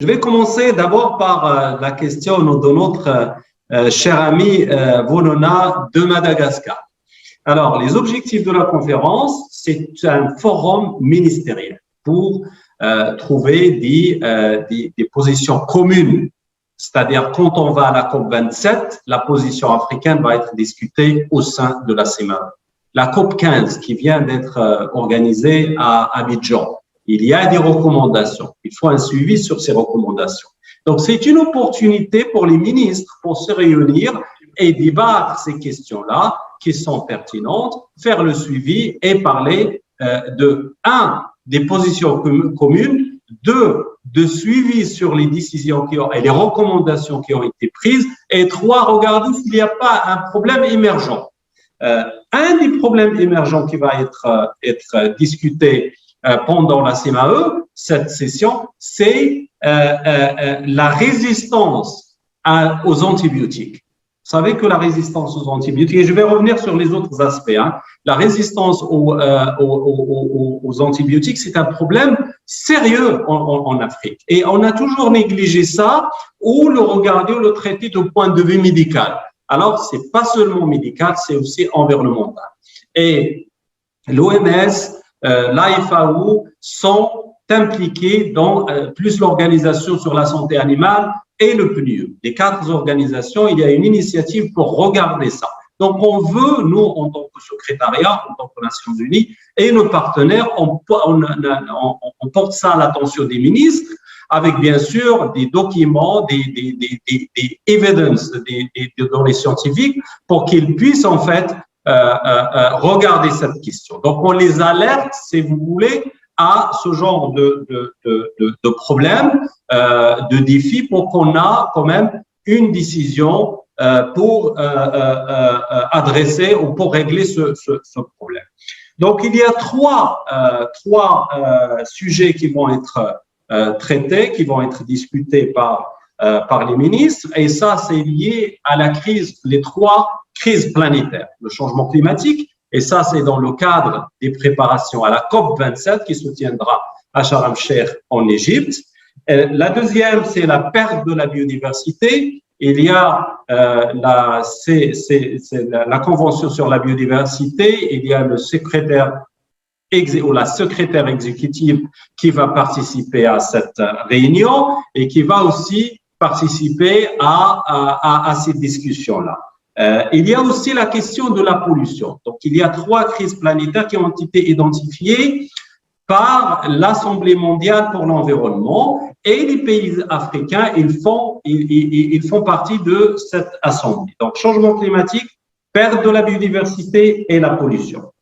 Je vais commencer d'abord par la question de notre cher ami Volona de Madagascar. Alors, les objectifs de la conférence, c'est un forum ministériel pour trouver des positions communes. C'est-à-dire, quand on va à la COP27, la position africaine va être discutée au sein de la CEMAE. La COP15, qui vient d'être organisée à Abidjan, il y a des recommandations. Il faut un suivi sur ces recommandations. Donc, c'est une opportunité pour les ministres pour se réunir et débattre ces questions-là qui sont pertinentes, faire le suivi et parler des positions communes, de suivi sur les décisions et les recommandations qui ont été prises, et trois, regarder s'il n'y a pas un problème émergent. Un des problèmes émergents qui va être discuté pendant la CEMAE, cette session, c'est la résistance aux antibiotiques. Vous savez que la résistance aux antibiotiques, et je vais revenir sur les autres aspects, la résistance aux antibiotiques, c'est un problème sérieux en Afrique. Et on a toujours négligé ça ou le regarder ou le traiter du point de vue médical. Alors, c'est pas seulement médical, c'est aussi environnemental. Et l'OMS, l'AFAO sont impliqués dans plus l'Organisation sur la santé animale et le PNUE. Les quatre organisations, il y a une initiative pour regarder ça. Donc, on veut, nous, en tant que secrétariat, en tant que Nations Unies, et nos partenaires, on porte ça à l'attention des ministres, avec bien sûr des documents, des evidence, des données scientifiques, pour qu'ils puissent en fait regarder cette question. Donc, on les alerte, si vous voulez, à ce genre de problème, de défi, pour qu'on a quand même une décision pour adresser ou pour régler ce problème. Donc, il y a trois sujets qui vont être traités, qui vont être discutés par les ministres, et ça, c'est lié à la crise, les trois crises planétaires, le changement climatique, et ça, c'est dans le cadre des préparations à la COP27 qui se tiendra à Sharm el-Sheikh en Égypte. La deuxième, c'est la perte de la biodiversité. Il y a la Convention sur la biodiversité, il y a le secrétaire ou la secrétaire exécutive qui va participer à cette réunion et qui va aussi participer à ces discussions-là. Il y a aussi la question de la pollution. Donc, il y a trois crises planétaires qui ont été identifiées par l'Assemblée mondiale pour l'environnement, et les pays africains, ils font partie de cette assemblée. Donc, changement climatique, perte de la biodiversité et la pollution.